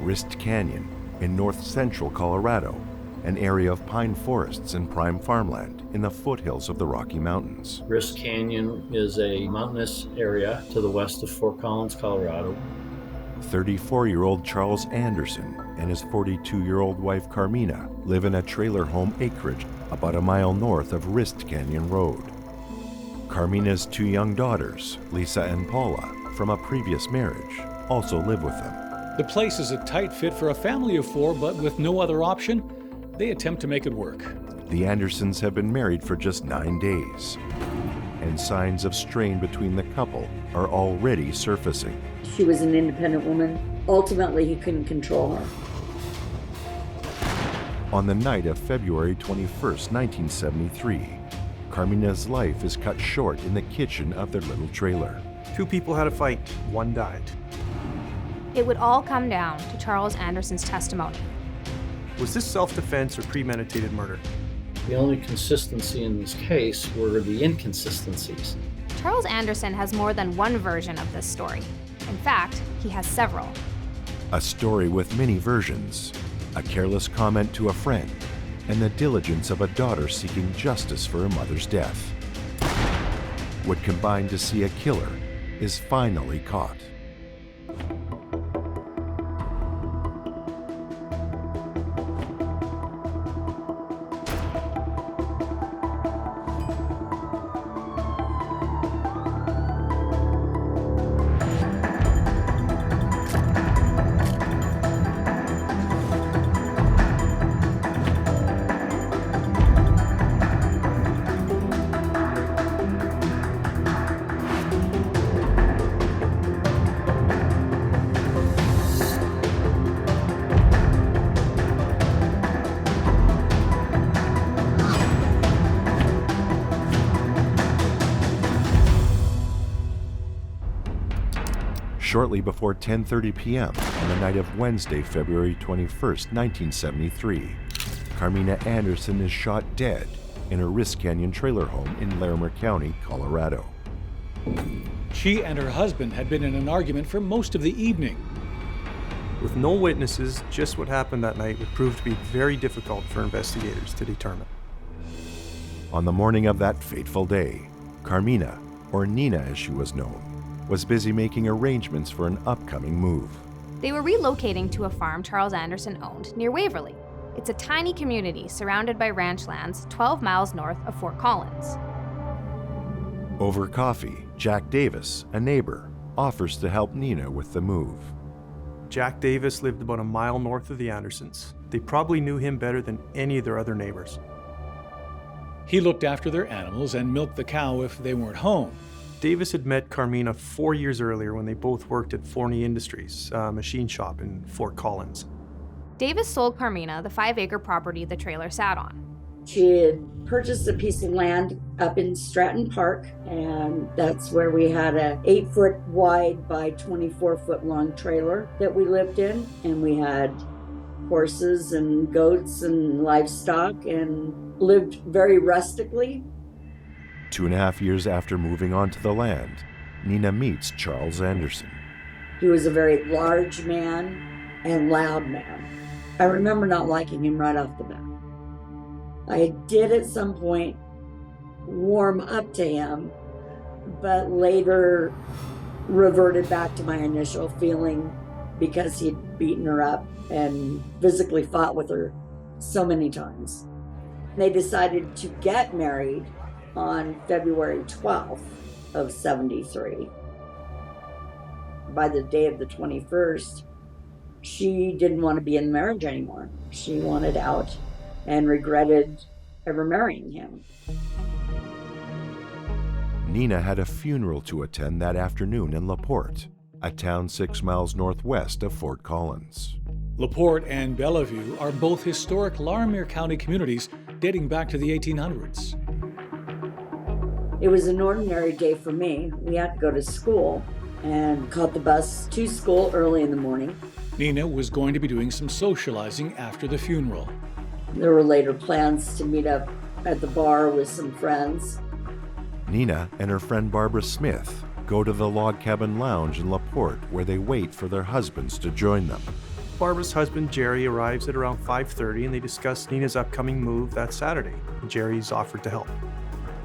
Wrist Canyon in north-central Colorado, an area of pine forests and prime farmland in the foothills of the Rocky Mountains. Wrist Canyon is a mountainous area to the west of Fort Collins, Colorado. 34-year-old Charles Anderson and his 42-year-old wife Carmina live in a trailer home acreage about a mile north of Wrist Canyon Road. Carmina's 2 young daughters, Lisa and Paula, from a previous marriage, also live with them. The place is a tight fit for a family of 4, but with no other option, they attempt to make it work. The Andersons have been married for just 9 days, and signs of strain between the couple are already surfacing. She was an independent woman. Ultimately, he couldn't control her. On the night of February 21st, 1973, Carmina's life is cut short in the kitchen of their little trailer. 2 people had a fight, 1 died. It would all come down to Charles Anderson's testimony. Was this self-defense or premeditated murder? The only consistency in this case were the inconsistencies. Charles Anderson has more than one version of this story. In fact, he has several. A story with many versions, a careless comment to a friend, and the diligence of a daughter seeking justice for her mother's death would combine to see a killer is finally caught. Shortly before 10:30 p.m. on the night of Wednesday, February 21st, 1973, Carmina Anderson is shot dead in her Wrist Canyon trailer home in Larimer County, Colorado. She and her husband had been in an argument for most of the evening. With no witnesses, just what happened that night would prove to be very difficult for investigators to determine. On the morning of that fateful day, Carmina, or Nina as she was known, was busy making arrangements for an upcoming move. They were relocating to a farm Charles Anderson owned near Waverly. It's a tiny community surrounded by ranch lands 12 miles north of Fort Collins. Over coffee, Jack Davis, a neighbor, offers to help Nina with the move. Jack Davis lived about a mile north of the Andersons. They probably knew him better than any of their other neighbors. He looked after their animals and milked the cow if they weren't home. Davis had met Carmina 4 years earlier when they both worked at Forney Industries, a machine shop in Fort Collins. Davis sold Carmina the 5-acre property the trailer sat on. She had purchased a piece of land up in Stratton Park, and that's where we had a 8-foot wide by 24-foot long trailer that we lived in, and we had horses and goats and livestock and lived very rustically. 2.5 years after moving onto the land, Nina meets Charles Anderson. He was a very large man and loud man. I remember not liking him right off the bat. I did at some point warm up to him, but later reverted back to my initial feeling because he'd beaten her up and physically fought with her so many times. They decided to get married on February 12th of 73. By the day of the 21st, she didn't want to be in marriage anymore. She wanted out and regretted ever marrying him. Nina had a funeral to attend that afternoon in LaPorte, a town 6 miles northwest of Fort Collins. LaPorte and Bellevue are both historic Larimer County communities dating back to the 1800s. It was an ordinary day for me. We had to go to school and caught the bus to school early in the morning. Nina was going to be doing some socializing after the funeral. There were later plans to meet up at the bar with some friends. Nina and her friend Barbara Smith go to the Log Cabin Lounge in LaPorte where they wait for their husbands to join them. Barbara's husband, Jerry, arrives at around 5:30 and they discuss Nina's upcoming move that Saturday. Jerry's offered to help.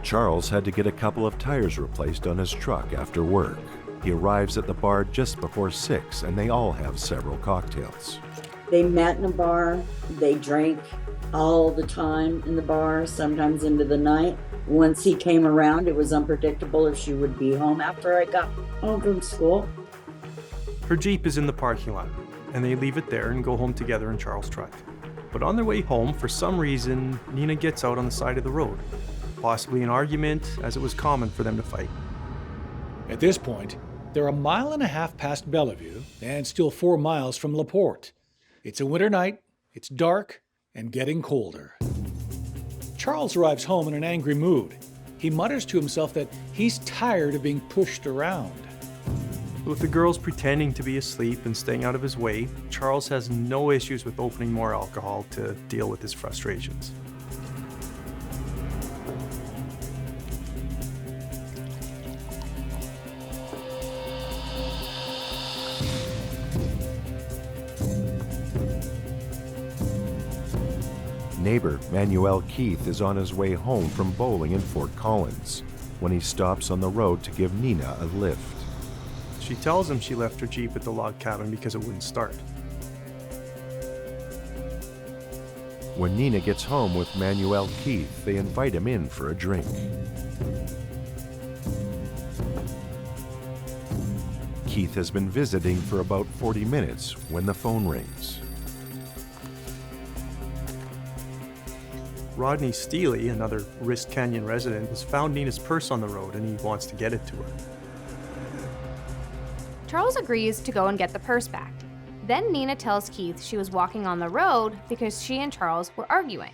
Charles had to get a couple of tires replaced on his truck after work. He arrives at the bar just before 6 and they all have several cocktails. They met in a bar. They drank all the time in the bar, sometimes into the night. Once he came around, it was unpredictable if she would be home after I got home from school. Her Jeep is in the parking lot, and they leave it there and go home together in Charles' truck. But on their way home, for some reason, Nina gets out on the side of the road. Possibly an argument, as it was common for them to fight. At this point, they're a mile and a half past Bellevue and still 4 miles from LaPorte. It's a winter night, it's dark, and getting colder. Charles arrives home in an angry mood. He mutters to himself that he's tired of being pushed around. With the girls pretending to be asleep and staying out of his way, Charles has no issues with opening more alcohol to deal with his frustrations. Neighbor Manuel Keith is on his way home from bowling in Fort Collins when he stops on the road to give Nina a lift. She tells him she left her Jeep at the log cabin because it wouldn't start. When Nina gets home with Manuel Keith, they invite him in for a drink. Keith has been visiting for about 40 minutes when the phone rings. Rodney Steele, another Wrist Canyon resident, has found Nina's purse on the road and he wants to get it to her. Charles agrees to go and get the purse back. Then Nina tells Keith she was walking on the road because she and Charles were arguing.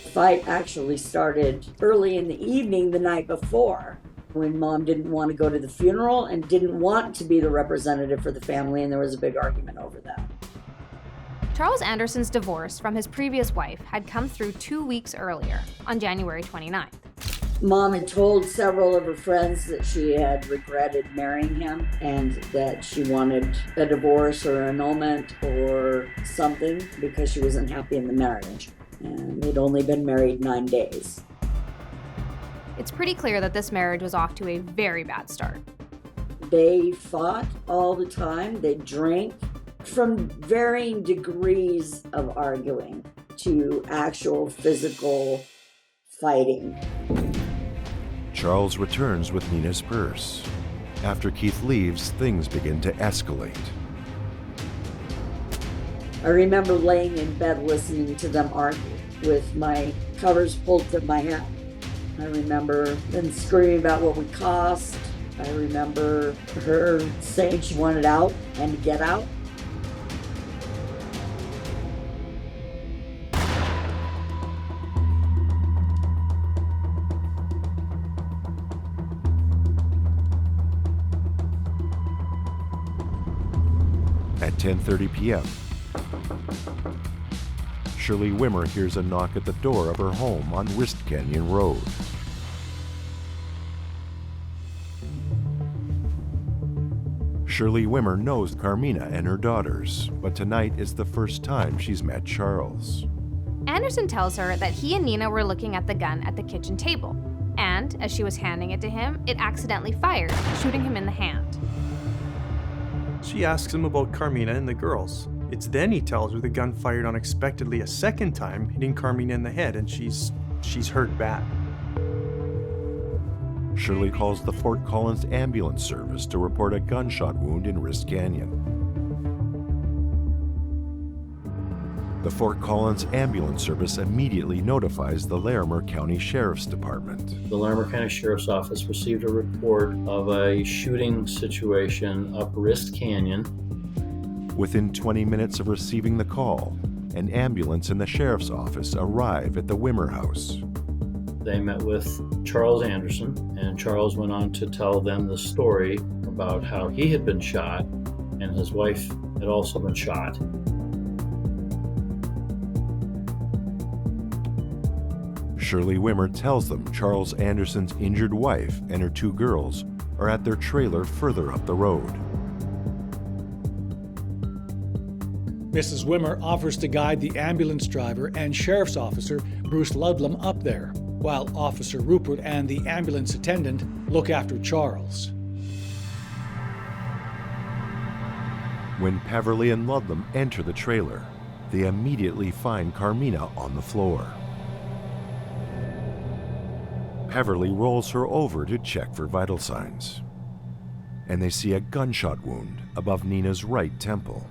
The fight actually started early in the evening the night before, when Mom didn't want to go to the funeral and didn't want to be the representative for the family, and there was a big argument over that. Charles Anderson's divorce from his previous wife had come through 2 weeks earlier, on January 29th. Mom had told several of her friends that she had regretted marrying him and that she wanted a divorce or an annulment or something because she wasn't happy in the marriage. And they'd only been married 9 days. It's pretty clear that this marriage was off to a very bad start. They fought all the time. They drank, from varying degrees of arguing to actual physical fighting. Charles returns with Nina's purse. After Keith leaves, things begin to escalate. I remember laying in bed listening to them argue with my covers pulled to my head. I remember them screaming about what we cost. I remember her saying she wanted out and to get out. At 10:30 p.m., Shirley Wimmer hears a knock at the door of her home on Wrist Canyon Road. Shirley Wimmer knows Carmina and her daughters, but tonight is the first time she's met Charles. Anderson tells her that he and Nina were looking at the gun at the kitchen table, and as she was handing it to him, it accidentally fired, shooting him in the hand. She asks him about Carmina and the girls. It's then he tells her the gun fired unexpectedly a second time, hitting Carmina in the head, and she's hurt bad. Shirley calls the Fort Collins ambulance service to report a gunshot wound in Wrist Canyon. The Fort Collins ambulance service immediately notifies the Larimer County Sheriff's Department. The Larimer County Sheriff's Office received a report of a shooting situation up Wrist Canyon. Within 20 minutes of receiving the call, an ambulance and the sheriff's office arrive at the Wimmer house. They met with Charles Anderson, and Charles went on to tell them the story about how he had been shot and his wife had also been shot. Shirley Wimmer tells them Charles Anderson's injured wife and her 2 girls are at their trailer further up the road. Mrs. Wimmer offers to guide the ambulance driver and sheriff's officer Bruce Ludlam up there, while Officer Rupert and the ambulance attendant look after Charles. When Peverly and Ludlam enter the trailer, they immediately find Carmina on the floor. Peverly rolls her over to check for vital signs, and they see a gunshot wound above Nina's right temple.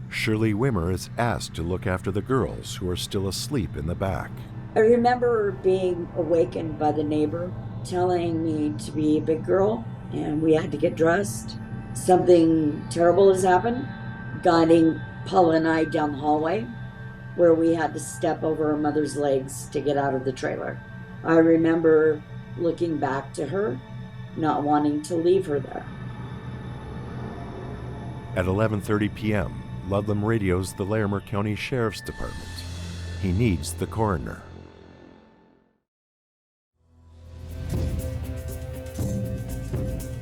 Shirley Wimmer is asked to look after the girls who are still asleep in the back. I remember being awakened by the neighbor telling me to be a big girl, and we had to get dressed. Something terrible has happened, guiding Paula and I down the hallway, where we had to step over her mother's legs to get out of the trailer. I remember looking back to her, not wanting to leave her there. At 11:30 p.m., Ludlam radios the Larimer County Sheriff's Department. He needs the coroner.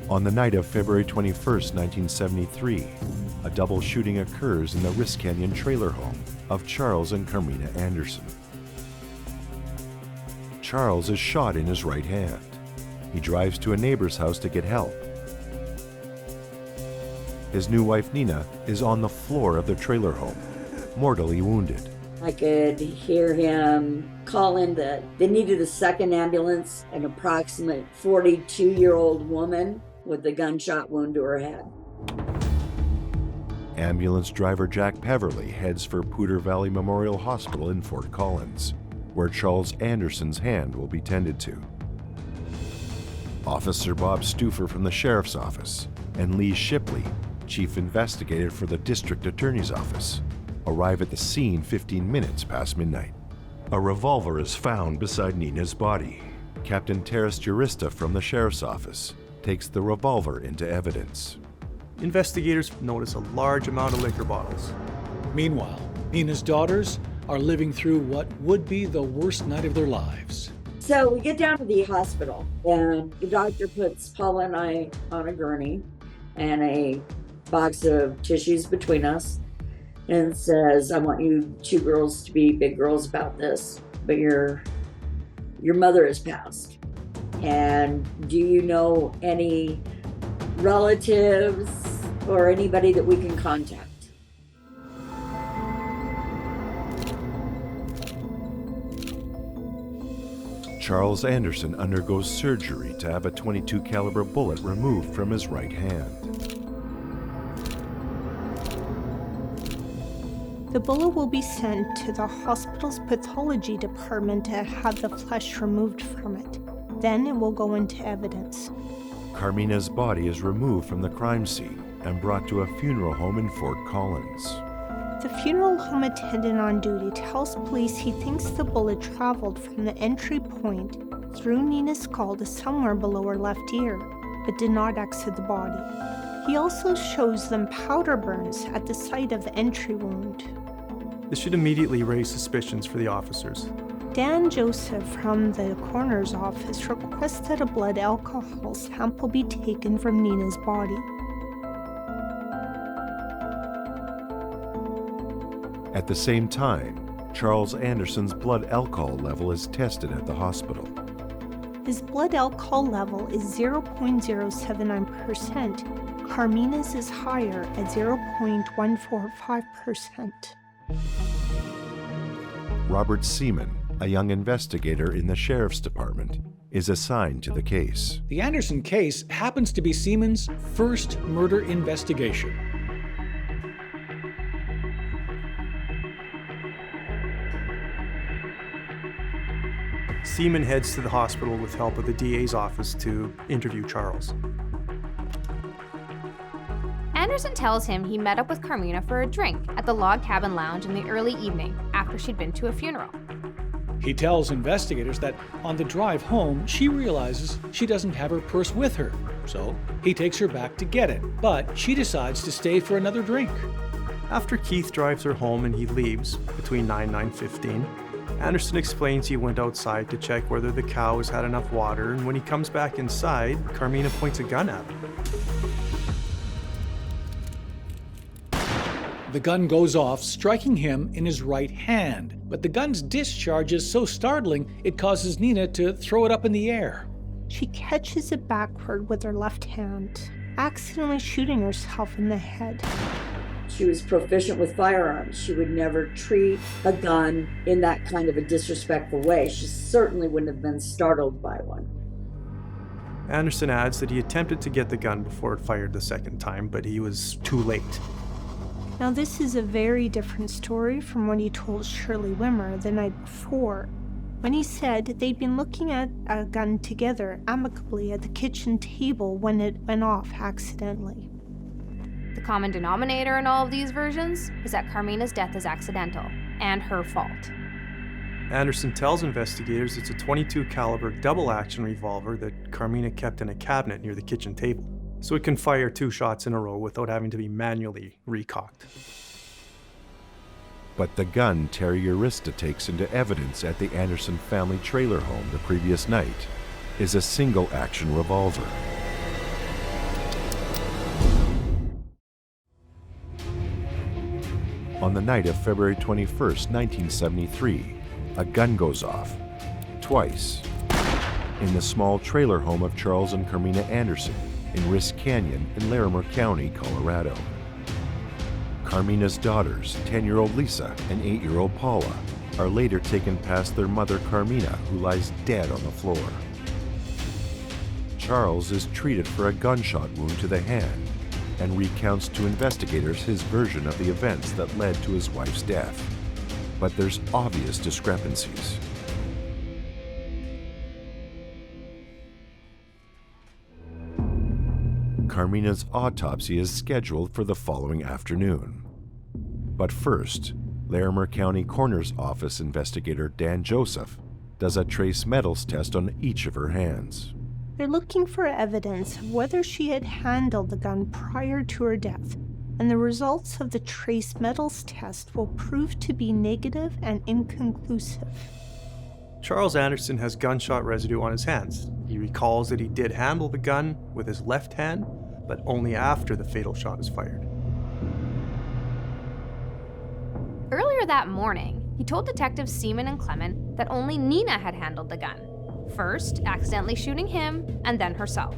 On the night of February 21st, 1973, a double shooting occurs in the Wrist Canyon trailer home of Charles and Carmina Anderson. Charles is shot in his right hand. He drives to a neighbor's house to get help. His new wife, Nina, is on the floor of the trailer home, mortally wounded. I could hear him call in that they needed a second ambulance, an approximate 42-year-old woman with a gunshot wound to her head. Ambulance driver Jack Peverly heads for Poudre Valley Memorial Hospital in Fort Collins, where Charles Anderson's hand will be tended to. Officer Bob Stufer from the Sheriff's Office and Lee Shipley, Chief Investigator for the District Attorney's Office, arrive at the scene 15 minutes past midnight. A revolver is found beside Nina's body. Captain Terrace Jurista from the Sheriff's Office takes the revolver into evidence. Investigators notice a large amount of liquor bottles. Meanwhile, Nina's daughters are living through what would be the worst night of their lives. So we get down to the hospital, and the doctor puts Paula and I on a gurney and a box of tissues between us and says, I want you two girls to be big girls about this, but your mother has passed. And do you know any relatives or anybody that we can contact? Charles Anderson undergoes surgery to have a .22 caliber bullet removed from his right hand. The bullet will be sent to the hospital's pathology department to have the flesh removed from it. Then it will go into evidence. Carmina's body is removed from the crime scene and brought to a funeral home in Fort Collins. The funeral home attendant on duty tells police he thinks the bullet traveled from the entry point through Nina's skull to somewhere below her left ear, but did not exit the body. He also shows them powder burns at the site of the entry wound. This should immediately raise suspicions for the officers. Dan Joseph from the coroner's office requests that a blood alcohol sample be taken from Nina's body. At the same time, Charles Anderson's blood alcohol level is tested at the hospital. His blood alcohol level is 0.079%. Carmina's is higher at 0.145%. Robert Seaman, a young investigator in the Sheriff's Department, is assigned to the case. The Anderson case happens to be Seaman's first murder investigation. Seaman heads to the hospital with help of the DA's office to interview Charles. Anderson tells him he met up with Carmina for a drink at the Log Cabin Lounge in the early evening after she'd been to a funeral. He tells investigators that on the drive home, she realizes she doesn't have her purse with her. So he takes her back to get it, but she decides to stay for another drink. After Keith drives her home and he leaves between 9 and 9:15, Anderson explains he went outside to check whether the cows had enough water, and when he comes back inside, Carmina points a gun at him. The gun goes off, striking him in his right hand. But the gun's discharge is so startling, it causes Nina to throw it up in the air. She catches it backward with her left hand, accidentally shooting herself in the head. She was proficient with firearms. She would never treat a gun in that kind of a disrespectful way. She certainly wouldn't have been startled by one. Anderson adds that he attempted to get the gun before it fired the second time, but he was too late. Now, this is a very different story from what he told Shirley Wimmer the night before, when he said they'd been looking at a gun together amicably at the kitchen table when it went off accidentally. The common denominator in all of these versions is that Carmina's death is accidental and her fault. Anderson tells investigators it's a .22 caliber double-action revolver that Carmina kept in a cabinet near the kitchen table, so it can fire 2 shots in a row without having to be manually recocked. But the gun Terry Arista takes into evidence at the Anderson family trailer home the previous night is a single-action revolver. On the night of February 21st, 1973, a gun goes off, twice, in the small trailer home of Charles and Carmina Anderson in Risk Canyon in Larimer County, Colorado. Carmina's daughters, 10-year-old Lisa and 8-year-old Paula, are later taken past their mother Carmina, who lies dead on the floor. Charles is treated for a gunshot wound to the hand and recounts to investigators his version of the events that led to his wife's death. But there's obvious discrepancies. Carmina's autopsy is scheduled for the following afternoon. But first, Larimer County Coroner's Office investigator Dan Joseph does a trace metals test on each of her hands. They're looking for evidence of whether she had handled the gun prior to her death, and the results of the trace metals test will prove to be negative and inconclusive. Charles Anderson has gunshot residue on his hands. He recalls that he did handle the gun with his left hand, but only after the fatal shot is fired. Earlier that morning, he told detectives Seaman and Clement that only Nina had handled the gun, first accidentally shooting him and then herself.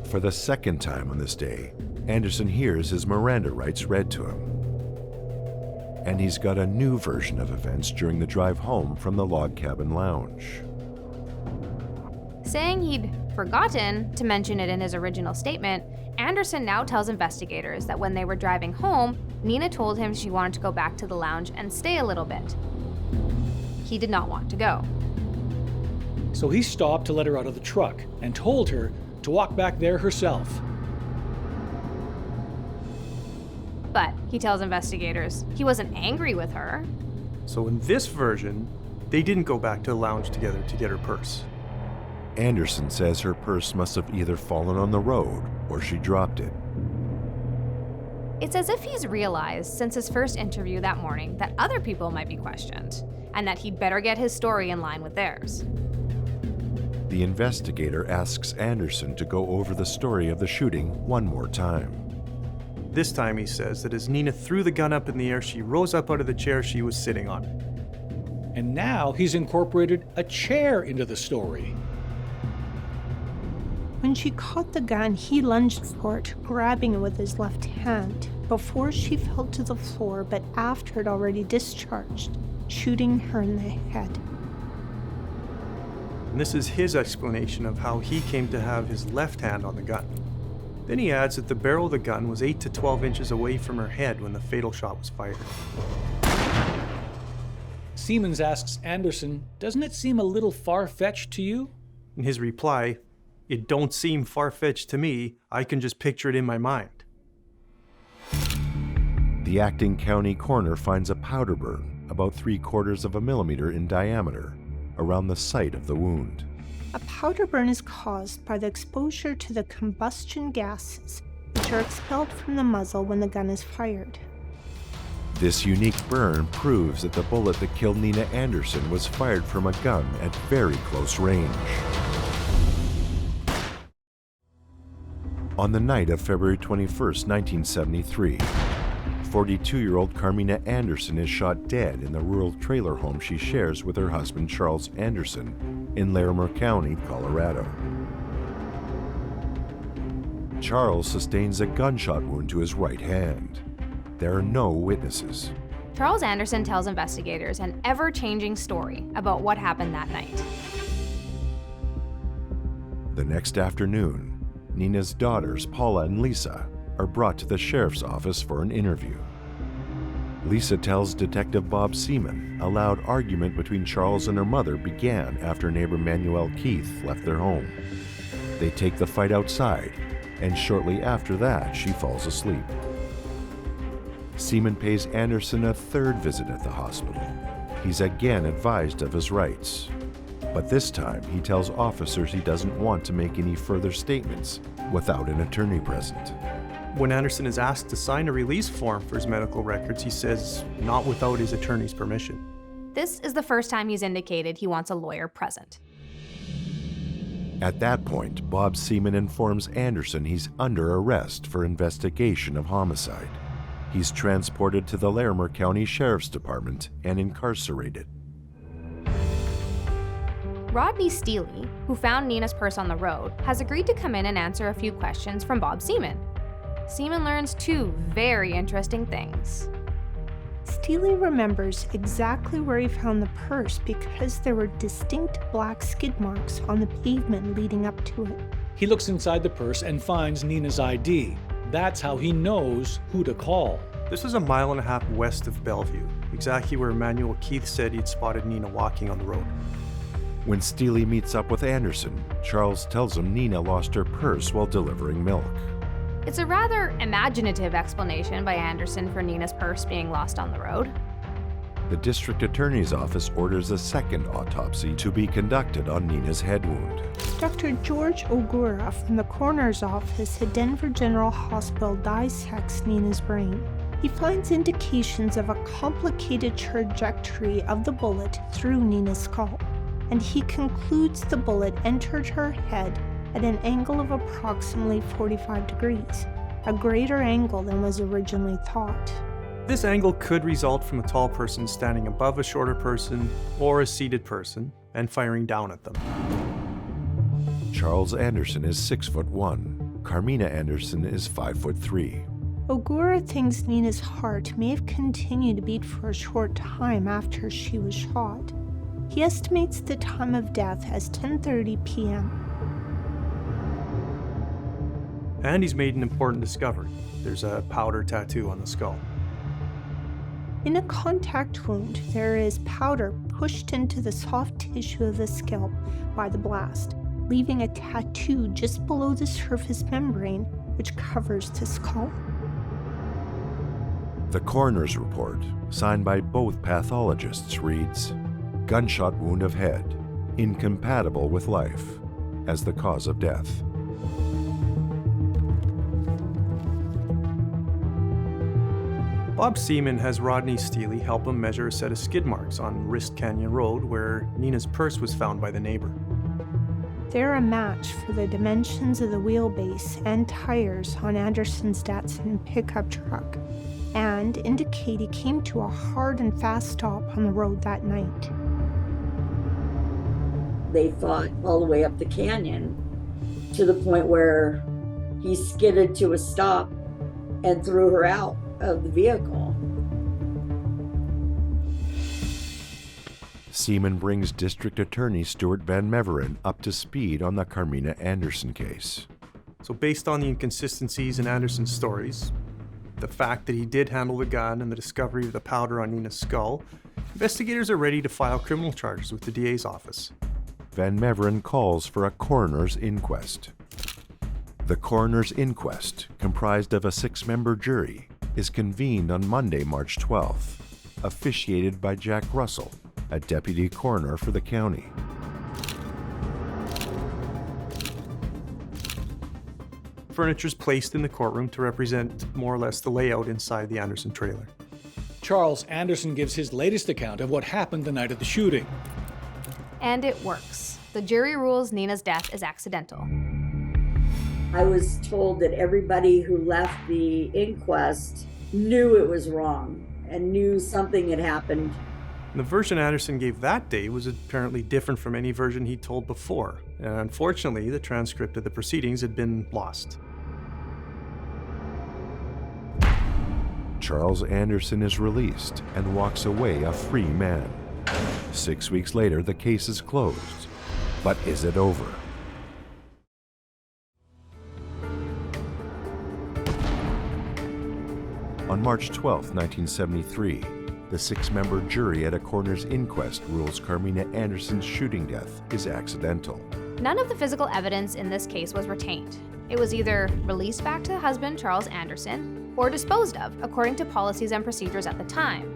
For the second time on this day, Anderson hears his Miranda rights read to him. And he's got a new version of events during the drive home from the log cabin lounge. Saying he'd forgotten to mention it in his original statement, Anderson now tells investigators that when they were driving home, Nina told him she wanted to go back to the lounge and stay a little bit. He did not want to go. So he stopped to let her out of the truck and told her to walk back there herself. But he tells investigators he wasn't angry with her. So in this version, they didn't go back to the lounge together to get her purse. Anderson says her purse must have either fallen on the road or she dropped it. It's as if he's realized since his first interview that morning that other people might be questioned, and that he'd better get his story in line with theirs. The investigator asks Anderson to go over the story of the shooting one more time. This time he says that as Nina threw the gun up in the air, she rose up out of the chair she was sitting on. And now he's incorporated a chair into the story. When she caught the gun, he lunged for it, grabbing it with his left hand, before she fell to the floor, but after it already discharged, shooting her in the head. And this is his explanation of how he came to have his left hand on the gun. Then he adds that the barrel of the gun was 8 to 12 inches away from her head when the fatal shot was fired. Siemens asks Anderson, "Doesn't it seem a little far-fetched to you?" In his reply, "It don't seem far-fetched to me. I can just picture it in my mind." The acting county coroner finds a powder burn about 3/4 of a millimeter in diameter around the site of the wound. A powder burn is caused by the exposure to the combustion gases, which are expelled from the muzzle when the gun is fired. This unique burn proves that the bullet that killed Nina Anderson was fired from a gun at very close range. On the night of February 21st, 1973, 42-year-old Carmina Anderson is shot dead in the rural trailer home she shares with her husband Charles Anderson in Larimer County, Colorado. Charles sustains a gunshot wound to his right hand. There are no witnesses. Charles Anderson tells investigators an ever-changing story about what happened that night. The next afternoon, Nina's daughters, Paula and Lisa, are brought to the sheriff's office for an interview. Lisa tells Detective Bob Seaman a loud argument between Charles and her mother began after neighbor Manuel Keith left their home. They take the fight outside, and shortly after that, she falls asleep. Seaman pays Anderson a third visit at the hospital. He's again advised of his rights. But this time, he tells officers he doesn't want to make any further statements without an attorney present. When Anderson is asked to sign a release form for his medical records, he says not without his attorney's permission. This is the first time he's indicated he wants a lawyer present. At that point, Bob Seaman informs Anderson he's under arrest for investigation of homicide. He's transported to the Larimer County Sheriff's Department and incarcerated. Rodney Steele, who found Nina's purse on the road, has agreed to come in and answer a few questions from Bob Seaman. Seaman learns two very interesting things. Steele remembers exactly where he found the purse because there were distinct black skid marks on the pavement leading up to it. He looks inside the purse and finds Nina's ID. That's how he knows who to call. This was a mile and a half west of Bellevue, exactly where Manuel Keith said he'd spotted Nina walking on the road. When Steele meets up with Anderson, Charles tells him Nina lost her purse while delivering milk. It's a rather imaginative explanation by Anderson for Nina's purse being lost on the road. The district attorney's office orders a second autopsy to be conducted on Nina's head wound. Dr. George Ogura from the coroner's office at Denver General Hospital dissects Nina's brain. He finds indications of a complicated trajectory of the bullet through Nina's skull, and he concludes the bullet entered her head at an angle of approximately 45 degrees, a greater angle than was originally thought. This angle could result from a tall person standing above a shorter person or a seated person and firing down at them. Charles Anderson is 6'1". Carmina Anderson is 5'3". Ogura thinks Nina's heart may have continued to beat for a short time after she was shot. He estimates the time of death as 10:30 p.m. And he's made an important discovery. There's a powder tattoo on the skull. In a contact wound, there is powder pushed into the soft tissue of the scalp by the blast, leaving a tattoo just below the surface membrane which covers the skull. The coroner's report, signed by both pathologists, reads, "Gunshot wound of head, incompatible with life, as the cause of death." Bob Seaman has Rodney Steele help him measure a set of skid marks on Wrist Canyon Road where Nina's purse was found by the neighbor. They're a match for the dimensions of the wheelbase and tires on Anderson's Datsun pickup truck, and indicate he came to a hard and fast stop on the road that night. They fought all the way up the canyon to the point where he skidded to a stop and threw her out of the vehicle. Seaman brings District Attorney Stuart Van Meveren up to speed on the Carmina Anderson case. So based on the inconsistencies in Anderson's stories, the fact that he did handle the gun and the discovery of the powder on Nina's skull, investigators are ready to file criminal charges with the DA's office. Van Meveren calls for a coroner's inquest. The coroner's inquest, comprised of a 6-member jury, is convened on Monday, March 12th, officiated by Jack Russell, a deputy coroner for the county. Furniture is placed in the courtroom to represent more or less the layout inside the Anderson trailer. Charles Anderson gives his latest account of what happened the night of the shooting. And it works. The jury rules Nina's death is accidental. I was told that everybody who left the inquest knew it was wrong and knew something had happened. The version Anderson gave that day was apparently different from any version he told before, and unfortunately, the transcript of the proceedings had been lost. Charles Anderson is released and walks away a free man. 6 weeks later, the case is closed. But is it over? On March 12, 1973, the 6-member jury at a coroner's inquest rules Carmina Anderson's shooting death is accidental. None of the physical evidence in this case was retained. It was either released back to the husband, Charles Anderson, or disposed of, according to policies and procedures at the time.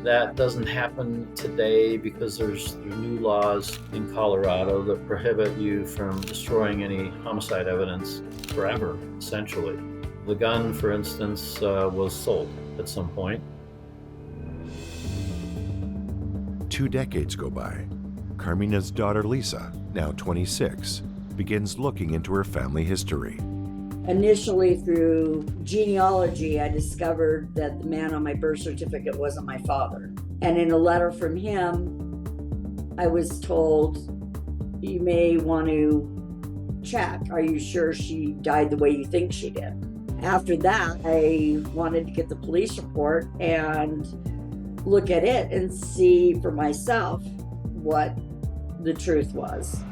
That doesn't happen today because there's new laws in Colorado that prohibit you from destroying any homicide evidence forever, essentially. The gun, for instance, was sold at some point. 2 decades go by. Carmina's daughter Lisa, now 26, begins looking into her family history. Initially, through genealogy, I discovered that the man on my birth certificate wasn't my father. And in a letter from him, I was told, you may want to check. Are you sure she died the way you think she did? After that, I wanted to get the police report and look at it and see for myself what the truth was.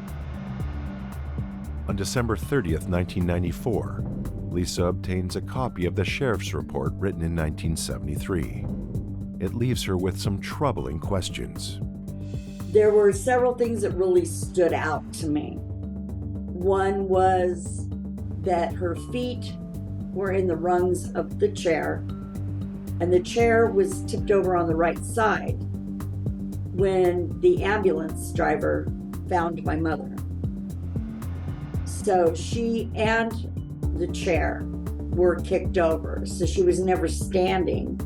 On December 30th, 1994, Lisa obtains a copy of the sheriff's report written in 1973. It leaves her with some troubling questions. There were several things that really stood out to me. One was that her feet were in the rungs of the chair, and the chair was tipped over on the right side when the ambulance driver found my mother. So she and the chair were kicked over, so she was never standing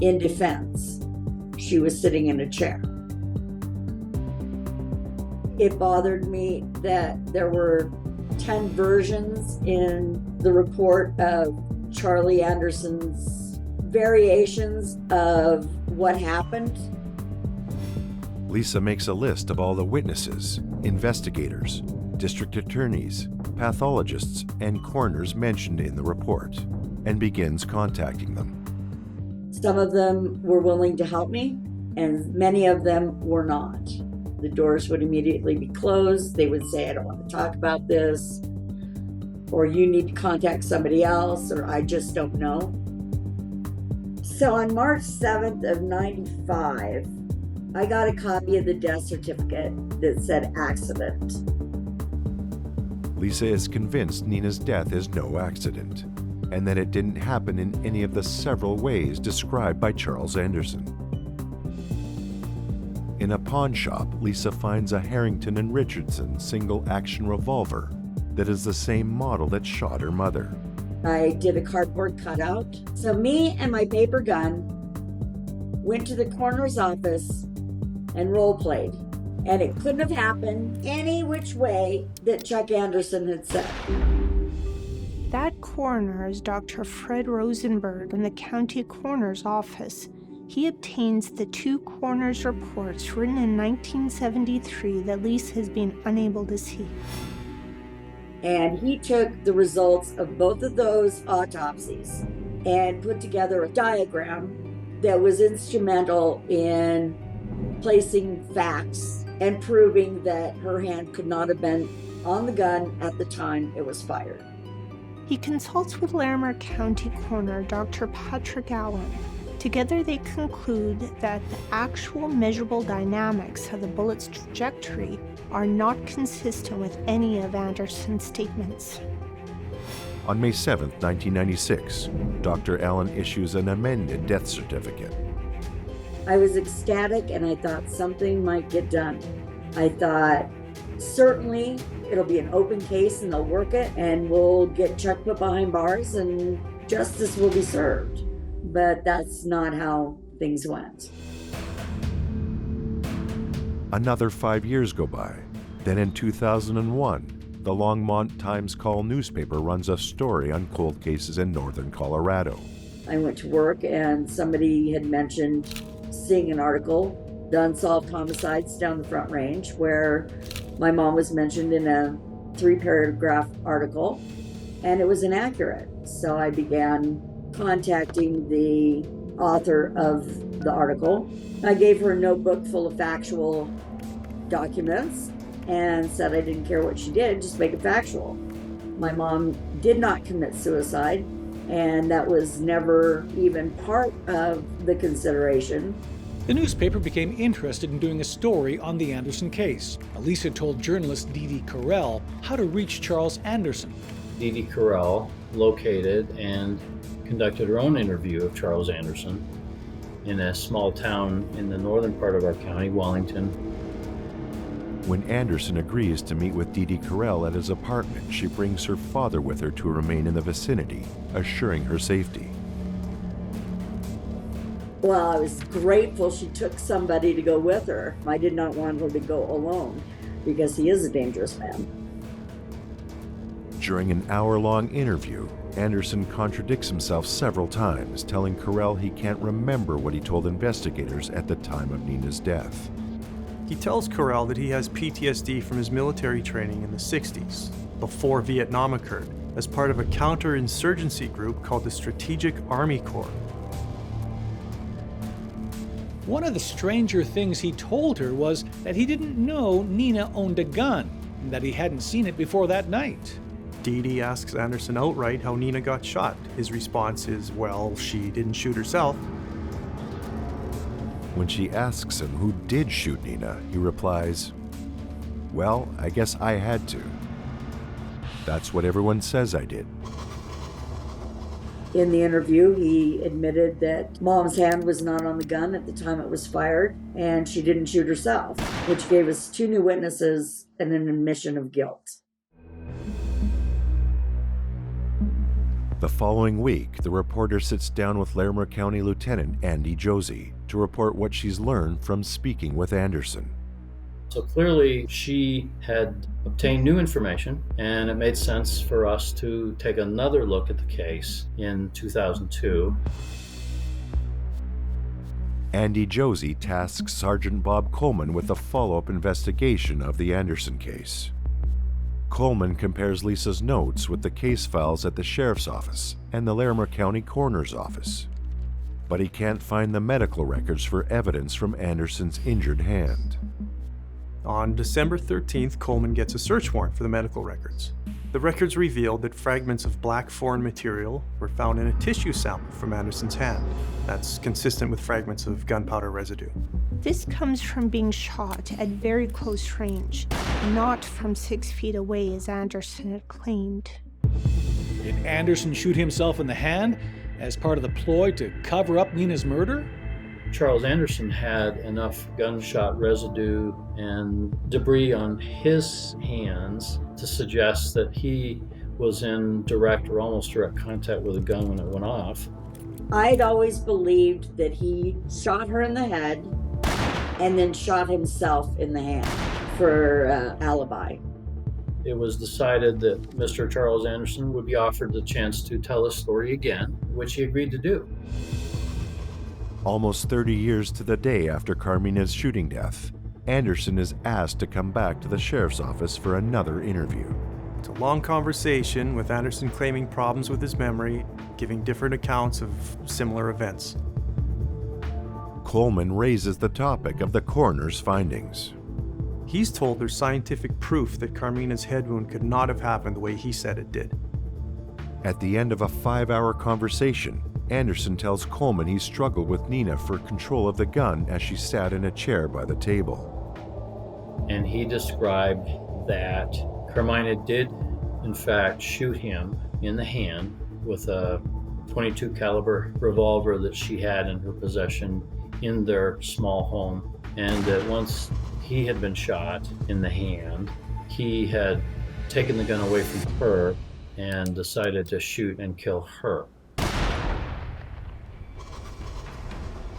in defense. She was sitting in a chair. It bothered me that there were 10 versions in the report of Charlie Anderson's variations of what happened. Lisa makes a list of all the witnesses, investigators, district attorneys, pathologists, and coroners mentioned in the report, and begins contacting them. Some of them were willing to help me, and many of them were not. The doors would immediately be closed. They would say, I don't want to talk about this, or you need to contact somebody else, or I just don't know. So on March 7th of 95, I got a copy of the death certificate that said accident. Lisa is convinced Nina's death is no accident, and that it didn't happen in any of the several ways described by Charles Anderson. In a pawn shop, Lisa finds a Harrington & Richardson single-action revolver that is the same model that shot her mother. I did a cardboard cutout. So me and my paper gun went to the coroner's office and role-played. And it couldn't have happened any which way that Chuck Anderson had said. That coroner is Dr. Fred Rosenberg in the county coroner's office. He obtains the 2 coroner's reports written in 1973 that Lisa has been unable to see. And he took the results of both of those autopsies and put together a diagram that was instrumental in placing facts and proving that her hand could not have been on the gun at the time it was fired. He consults with Larimer County Coroner Dr. Patrick Allen. Together they conclude that the actual measurable dynamics of the bullet's trajectory are not consistent with any of Anderson's statements. On May 7, 1996, Dr. Allen issues an amended death certificate. I was ecstatic and I thought something might get done. I thought certainly it'll be an open case and they'll work it and we'll get Chuck put behind bars and justice will be served. But that's not how things went. Another 5 years go by. Then in 2001, the Longmont Times-Call newspaper runs a story on cold cases in northern Colorado. I went to work and somebody had mentioned seeing an article, The Unsolved Homicides Down the Front Range, where my mom was mentioned in a 3-paragraph article, and it was inaccurate. So I began contacting the author of the article. I gave her a notebook full of factual documents and said I didn't care what she did, just make it factual. My mom did not commit suicide, and that was never even part of the consideration. The newspaper became interested in doing a story on the Anderson case. Elisa told journalist Dee Dee Carell how to reach Charles Anderson. Dee Dee Carell located and conducted her own interview of Charles Anderson in a small town in the northern part of our county, Wellington. When Anderson agrees to meet with Dee Dee Carell at his apartment, she brings her father with her to remain in the vicinity, assuring her safety. Well, I was grateful she took somebody to go with her. I did not want her to go alone because he is a dangerous man. During an hour-long interview, Anderson contradicts himself several times, telling Carell he can't remember what he told investigators at the time of Nina's death. He tells Carell that he has PTSD from his military training in the 60s, before Vietnam occurred, as part of a counterinsurgency group called the Strategic Army Corps. One of the stranger things he told her was that he didn't know Nina owned a gun and that he hadn't seen it before that night. Dee Dee asks Anderson outright how Nina got shot. His response is, well, she didn't shoot herself. When she asks him who did shoot Nina, he replies, "Well, I guess I had to. That's what everyone says I did." In the interview, he admitted that Mom's hand was not on the gun at the time it was fired, and she didn't shoot herself, which gave us 2 new witnesses and an admission of guilt. The following week, the reporter sits down with Larimer County Lieutenant Andy Josie to report what she's learned from speaking with Anderson. So clearly she had obtained new information, and it made sense for us to take another look at the case in 2002. Andy Josie tasks Sergeant Bob Coleman with a follow-up investigation of the Anderson case. Coleman compares Lisa's notes with the case files at the Sheriff's Office and the Larimer County Coroner's Office, but he can't find the medical records for evidence from Anderson's injured hand. On December 13th, Coleman gets a search warrant for the medical records. The records revealed that fragments of black foreign material were found in a tissue sample from Anderson's hand. That's consistent with fragments of gunpowder residue. This comes from being shot at very close range, not from 6 feet away as Anderson had claimed. Did Anderson shoot himself in the hand as part of the ploy to cover up Nina's murder? Charles Anderson had enough gunshot residue and debris on his hands to suggest that he was in direct or almost direct contact with a gun when it went off. I'd always believed that he shot her in the head and then shot himself in the hand for alibi. It was decided that Mr. Charles Anderson would be offered the chance to tell his story again, which he agreed to do. Almost 30 years to the day after Carmina's shooting death, Anderson is asked to come back to the sheriff's office for another interview. It's a long conversation, with Anderson claiming problems with his memory, giving different accounts of similar events. Coleman raises the topic of the coroner's findings. He's told there's scientific proof that Carmina's head wound could not have happened the way he said it did. At the end of a 5-hour conversation, Anderson tells Coleman he struggled with Nina for control of the gun as she sat in a chair by the table. And he described that Carmina did, in fact, shoot him in the hand with a .22 caliber revolver that she had in her possession in their small home. And that once he had been shot in the hand, he had taken the gun away from her and decided to shoot and kill her.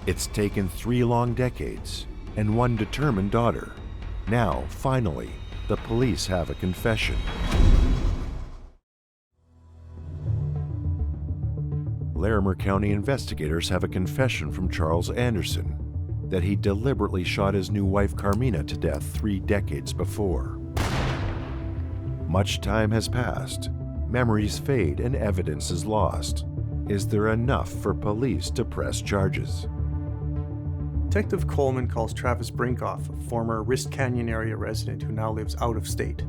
It's taken 3 long decades and 1 determined daughter. Now, finally, the police have a confession. Larimer County investigators have a confession from Charles Anderson that he deliberately shot his new wife Carmina to death 3 decades before. Much time has passed, memories fade, and evidence is lost. Is there enough for police to press charges? Detective Coleman calls Travis Brinkoff, a former Wrist Canyon area resident who now lives out of state.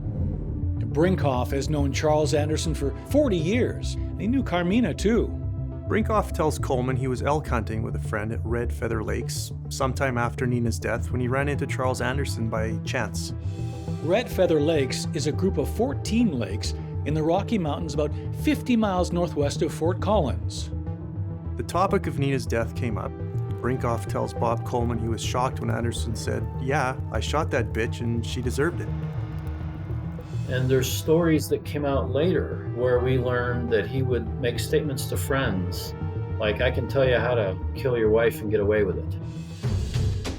Brinkoff has known Charles Anderson for 40 years. He knew Carmina, too. Brinkoff tells Coleman he was elk hunting with a friend at Red Feather Lakes sometime after Nina's death when he ran into Charles Anderson by chance. Red Feather Lakes is a group of 14 lakes in the Rocky Mountains about 50 miles northwest of Fort Collins. The topic of Nina's death came up. Brinkoff tells Bob Coleman he was shocked when Anderson said, "Yeah, I shot that bitch and she deserved it." And there's stories that came out later where we learned that he would make statements to friends, like, "I can tell you how to kill your wife and get away with it."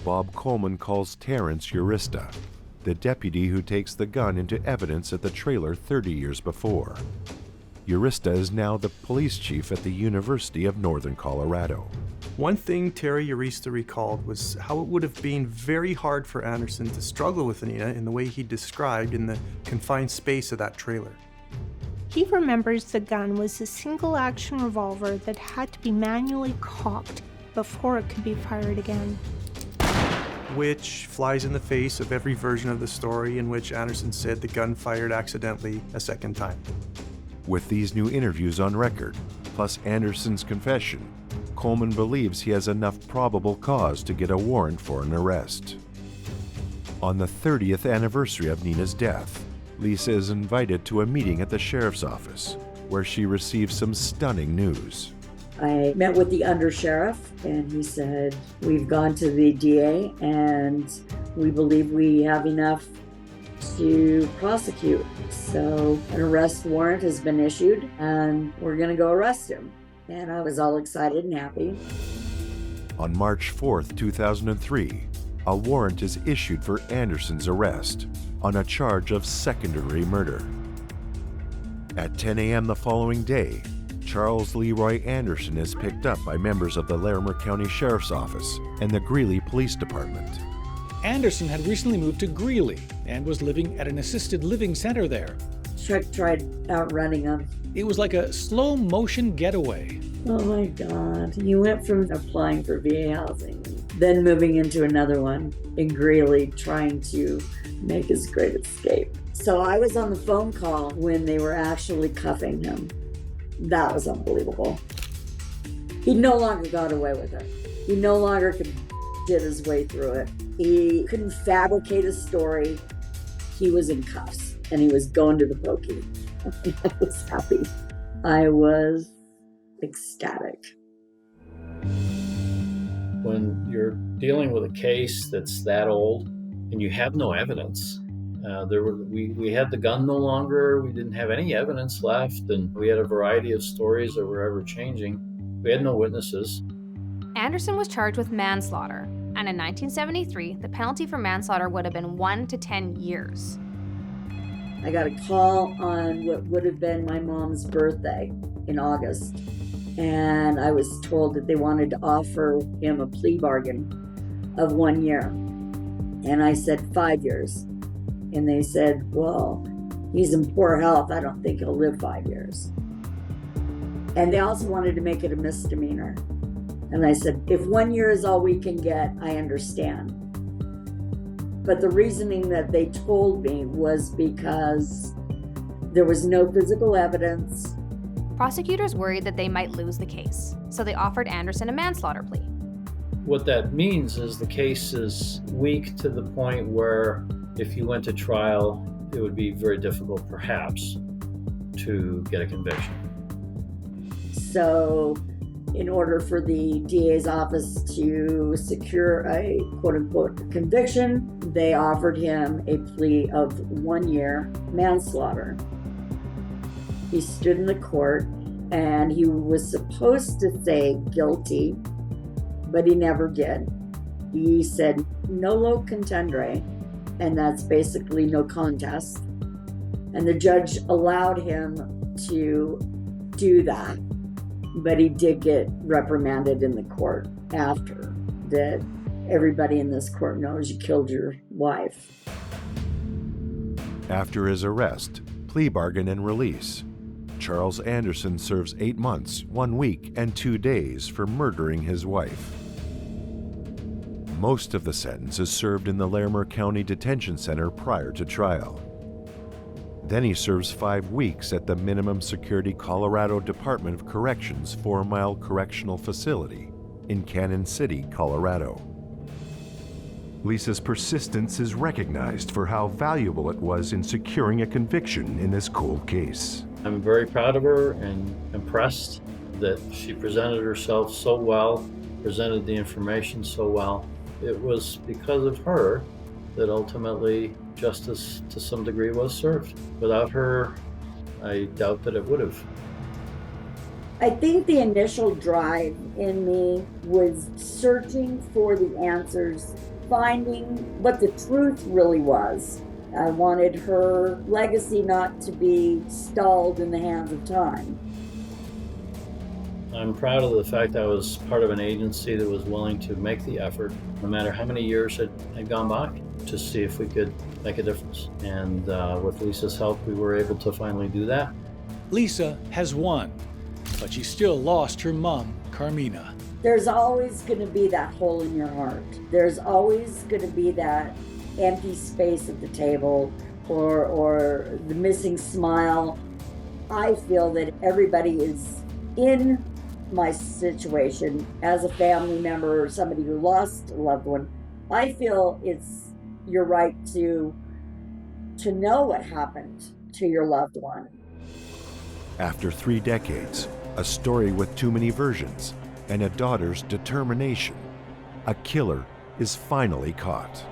Bob Coleman calls Terrence Urista, the deputy who takes the gun into evidence at the trailer 30 years before. Urista is now the police chief at the University of Northern Colorado. One thing Terry Urista recalled was how it would have been very hard for Anderson to struggle with Nina in the way he described in the confined space of that trailer. He remembers the gun was a single-action revolver that had to be manually cocked before it could be fired again. Which flies in the face of every version of the story in which Anderson said the gun fired accidentally a second time. With these new interviews on record, plus Anderson's confession, Coleman believes he has enough probable cause to get a warrant for an arrest. On the 30th anniversary of Nina's death, Lisa is invited to a meeting at the sheriff's office, where she receives some stunning news. I met with the undersheriff, and he said, "We've gone to the DA, and we believe we have enough to prosecute. So an arrest warrant has been issued, and we're going to go arrest him." And I was all excited and happy. On March 4th, 2003, a warrant is issued for Anderson's arrest on a charge of second-degree murder. At 10 a.m. the following day, Charles Leroy Anderson is picked up by members of the Larimer County Sheriff's Office and the Greeley Police Department. Anderson had recently moved to Greeley and was living at an assisted living center there. Chuck tried outrunning him. It was like a slow-motion getaway. Oh my God. He went from applying for VA housing, then moving into another one in Greeley, trying to make his great escape. So I was on the phone call when they were actually cuffing him. That was unbelievable. He no longer got away with it. He no longer could get his way through it. He couldn't fabricate a story. He was in cuffs and he was going to the pokey. I was happy. I was ecstatic. When you're dealing with a case that's that old and you have no evidence, we had the gun no longer, we didn't have any evidence left, and we had a variety of stories that were ever changing. We had no witnesses. Anderson was charged with manslaughter, and in 1973, the penalty for manslaughter would have been 1 to 10 years. I got a call on what would have been my mom's birthday in August, and I was told that they wanted to offer him a plea bargain of 1 year. And I said 5 years. And they said, "Well, he's in poor health. I don't think he'll live 5 years." And they also wanted to make it a misdemeanor. And I said, "If 1 year is all we can get, I understand." But the reasoning that they told me was because there was no physical evidence. Prosecutors worried that they might lose the case, so they offered Anderson a manslaughter plea. What that means is the case is weak to the point where if you went to trial, it would be very difficult, perhaps, to get a conviction. So in order for the DA's office to secure a quote-unquote conviction, they offered him a plea of 1 year manslaughter. He stood in the court and he was supposed to say guilty, but he never did. He said nolo contendere, and that's basically no contest. And the judge allowed him to do that. But he did get reprimanded in the court after that. Everybody in this court knows you killed your wife. After his arrest, plea bargain and release, Charles Anderson serves 8 months, 1 week, and 2 days for murdering his wife. Most of the sentence is served in the Larimer County Detention Center prior to trial. Then he serves 5 weeks at the Minimum Security Colorado Department of Corrections 4-Mile Correctional Facility in Cannon City, Colorado. Lisa's persistence is recognized for how valuable it was in securing a conviction in this cold case. I'm very proud of her and impressed that she presented herself so well, presented the information so well. It was because of her that ultimately justice to some degree was served. Without her, I doubt that it would have. I think the initial drive in me was searching for the answers, finding what the truth really was. I wanted her legacy not to be stalled in the hands of time. I'm proud of the fact I was part of an agency that was willing to make the effort, no matter how many years had gone by, to see if we could make a difference. And with Lisa's help, we were able to finally do that. Lisa has won, but she still lost her mom, Carmina. There's always going to be that hole in your heart. There's always going to be that empty space at the table or the missing smile. I feel that everybody is in my situation as a family member or somebody who lost a loved one. I feel it's your right to know what happened to your loved one. After 3 decades, a story with too many versions, and a daughter's determination, a killer is finally caught.